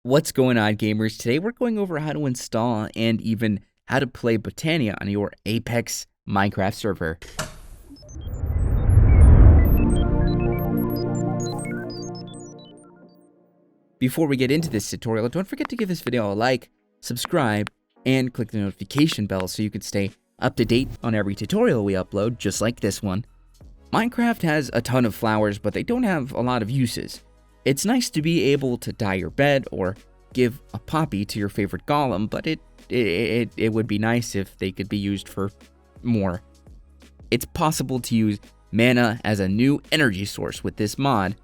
What's going on, gamers? Today we're going over how to install and even how to play Botania on your Apex Minecraft server. Before we get into this tutorial, don't forget to give this video a like, subscribe, and click the notification bell so you can stay up to date on every tutorial we upload, just like this one. Minecraft has a ton of flowers, but they don't have a lot of uses. It's nice to be able to dye your bed or give a poppy to your favorite golem, but it would be nice if they could be used for more. It's possible to use mana as a new energy source with this mod,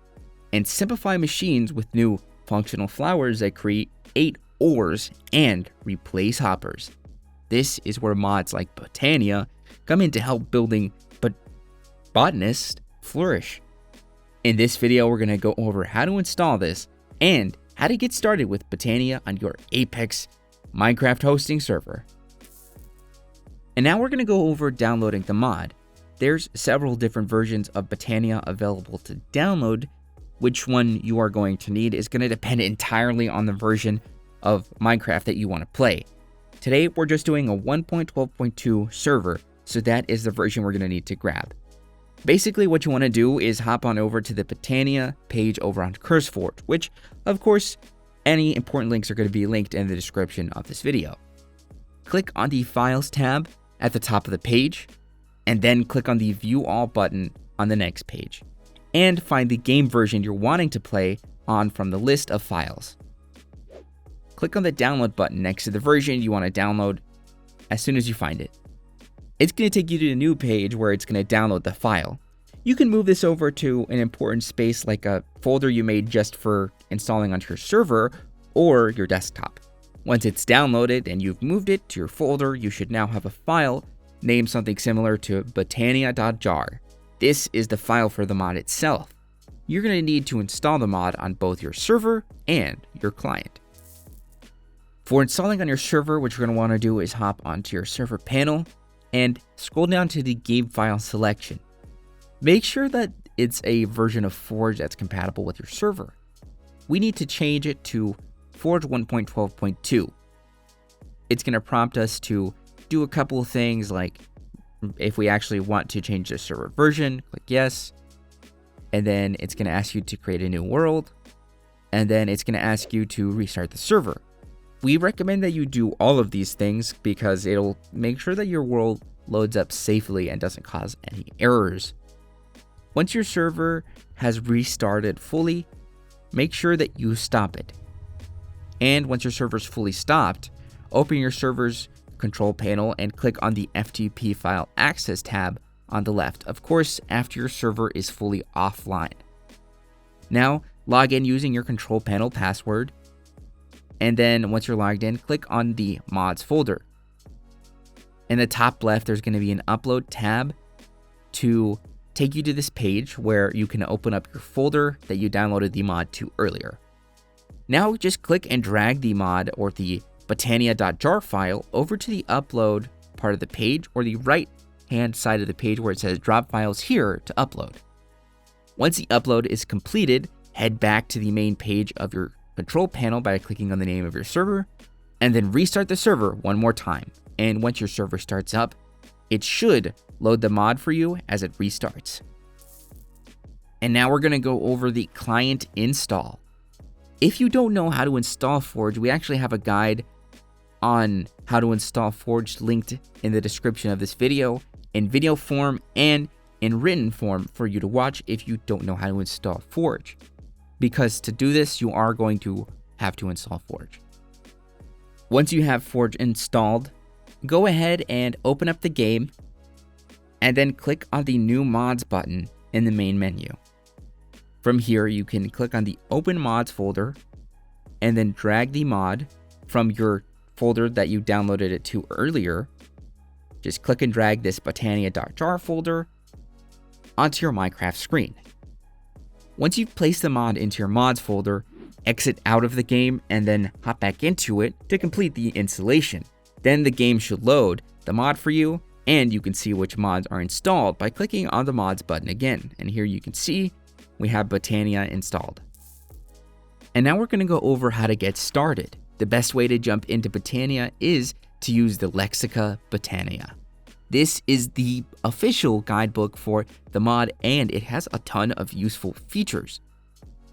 and simplify machines with new functional flowers that create ores and replace hoppers. This is where mods like Botania come in to help building botanists flourish. In this video, we're going to go over how to install this and how to get started with Botania on your Apex Minecraft hosting server. And now we're going to go over downloading the mod. There's several different versions of Botania available to download. Which one you are going to need is going to depend entirely on the version of Minecraft that you want to play. Today, we're just doing a 1.12.2 server, so that is the version we're going to need to grab. Basically, what you want to do is hop on over to the Botania page over on CurseForge, which, of course, any important links are going to be linked in the description of this video. Click on the Files tab at the top of the page, and then click on the View All button on the next page, and find the game version you're wanting to play on from the list of files. Click on the Download button next to the version you want to download as soon as you find it. It's going to take you to a new page where it's going to download the file. You can move this over to an important space like a folder you made just for installing onto your server or your desktop. Once it's downloaded and you've moved it to your folder, you should now have a file named something similar to botania.jar. This is the file for the mod itself. You're going to need to install the mod on both your server and your client. For installing on your server, what you're going to want to do is hop onto your server panel and scroll down to the game file selection. Make sure that it's a version of Forge that's compatible with your server. We need to change it to Forge 1.12.2. It's going to prompt us to do a couple of things, like if we actually want to change the server version, click yes. And then it's going to ask you to create a new world. And then it's going to ask you to restart the server. We recommend that you do all of these things because it'll make sure that your world loads up safely and doesn't cause any errors. Once your server has restarted fully, make sure that you stop it. And once your server's fully stopped, open your server's control panel and click on the FTP file access tab on the left. Of course, after your server is fully offline. Now, log in using your control panel password. And then once you're logged in, click on the mods folder. In the top left, there's going to be an upload tab to take you to this page where you can open up your folder that you downloaded the mod to earlier. Now just click and drag the mod or the botania.jar file over to the upload part of the page or the right hand side of the page where it says drop files here to upload. Once the upload is completed, head back to the main page of your control panel by clicking on the name of your server, and then restart the server one more time. And once your server starts up, it should load the mod for you as it restarts. And now we're going to go over the client install. If you don't know how to install Forge, we actually have a guide on how to install Forge linked in the description of this video, in video form and in written form for you to watch if you don't know how to install Forge. Because to do this, you are going to have to install Forge. Once you have Forge installed, go ahead and open up the game and then click on the New Mods button in the main menu. From here, you can click on the Open Mods folder and then drag the mod from your folder that you downloaded it to earlier. Just click and drag this botania.jar folder onto your Minecraft screen. Once you've placed the mod into your mods folder, exit out of the game and then hop back into it to complete the installation. Then the game should load the mod for you, and you can see which mods are installed by clicking on the mods button again. And here you can see we have Botania installed. And now we're going to go over how to get started. The best way to jump into Botania is to use the Lexica Botania. This is the official guidebook for the mod, and it has a ton of useful features.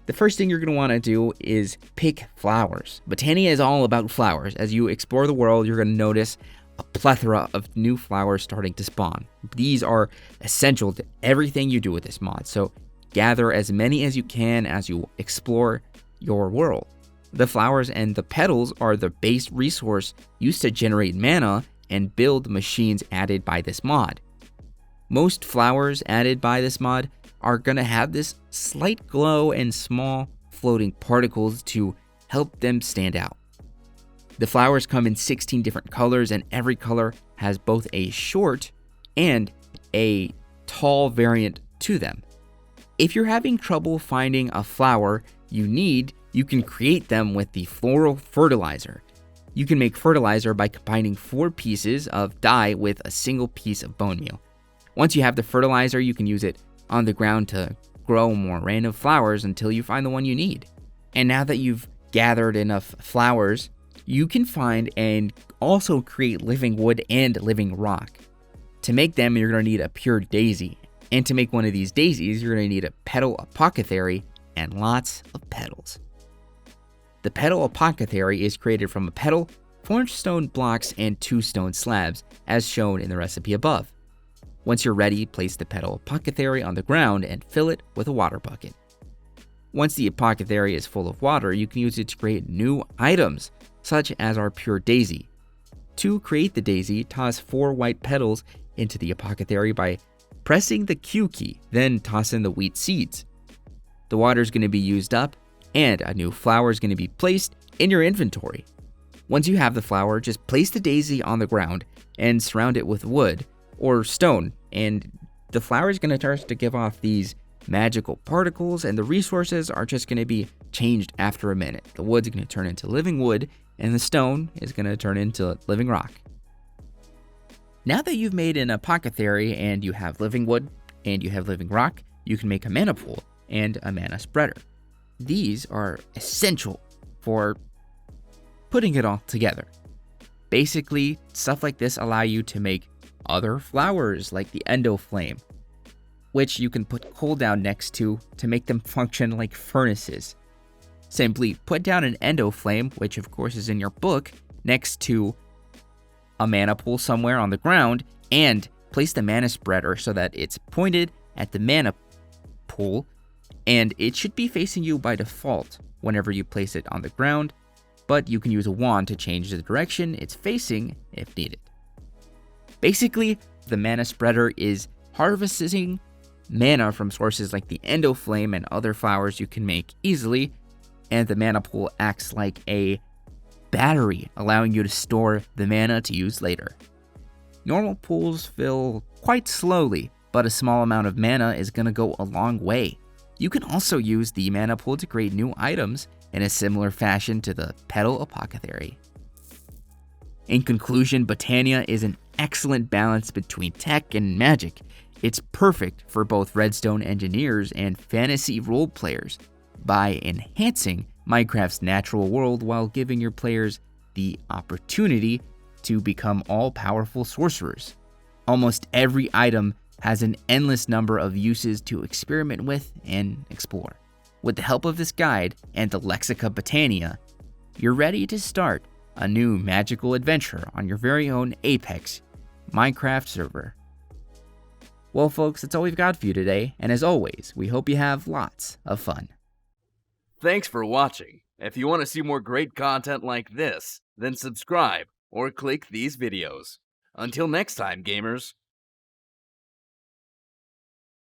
The first thing you're going to want to do is pick flowers. Botania is all about flowers. As you explore the world, you're going to notice a plethora of new flowers starting to spawn. These are essential to everything you do with this mod, so gather as many as you can as you explore your world. The flowers and the petals are the base resource used to generate mana and build machines added by this mod. Most flowers added by this mod are going to have this slight glow and small floating particles to help them stand out. The flowers come in 16 different colors, and every color has both a short and a tall variant to them. If you're having trouble finding a flower you can create them with the Floral Fertilizer. You can make fertilizer by combining 4 pieces of dye with a single piece of bone meal. Once you have the fertilizer, you can use it on the ground to grow more random flowers until you find the one you need. And now that you've gathered enough flowers, you can find and also create living wood and living rock. To make them, you're going to need a pure daisy. And to make one of these daisies, you're going to need a Petal Apothecary and lots of petals. The Petal Apothecary is created from a petal, 4 stone blocks, and 2 stone slabs, as shown in the recipe above. Once you're ready, place the Petal Apothecary on the ground and fill it with a water bucket. Once the apothecary is full of water, you can use it to create new items, such as our pure daisy. To create the daisy, toss 4 white petals into the apothecary by pressing the Q key, then toss in the wheat seeds. The water is going to be used up, and a new flower is going to be placed in your inventory. Once you have the flower, just place the daisy on the ground and surround it with wood or stone, and the flower is going to start to give off these magical particles, and the resources are just going to be changed after a minute. The wood's going to turn into living wood, and the stone is going to turn into living rock. Now that you've made an apothecary and you have living wood and you have living rock, you can make a mana pool and a mana spreader. These are essential for putting it all together. Basically, stuff like this allow you to make other flowers like the endo flame, which you can put cooldown next to make them function like furnaces. Simply put down an endo flame, which of course is in your book, next to a mana pool somewhere on the ground, and place the mana spreader so that it's pointed at the mana pool, and it should be facing you by default whenever you place it on the ground, but you can use a wand to change the direction it's facing if needed. Basically, the mana spreader is harvesting mana from sources like the endo flame and other flowers you can make easily, and the mana pool acts like a battery, allowing you to store the mana to use later. Normal pools fill quite slowly, but a small amount of mana is going to go a long way. You can also use the mana pool to create new items in a similar fashion to the Petal Apothecary. In conclusion, Botania is an excellent balance between tech and magic. It's perfect for both redstone engineers and fantasy role players by enhancing Minecraft's natural world while giving your players the opportunity to become all-powerful sorcerers. Almost every item has an endless number of uses to experiment with and explore. With the help of this guide and the Lexica Botania, you're ready to start a new magical adventure on your very own Apex Minecraft server. Well folks, that's all we've got for you today, and as always, we hope you have lots of fun. Thanks for watching. If you want to see more great content like this, then subscribe or click these videos. Until next time, gamers.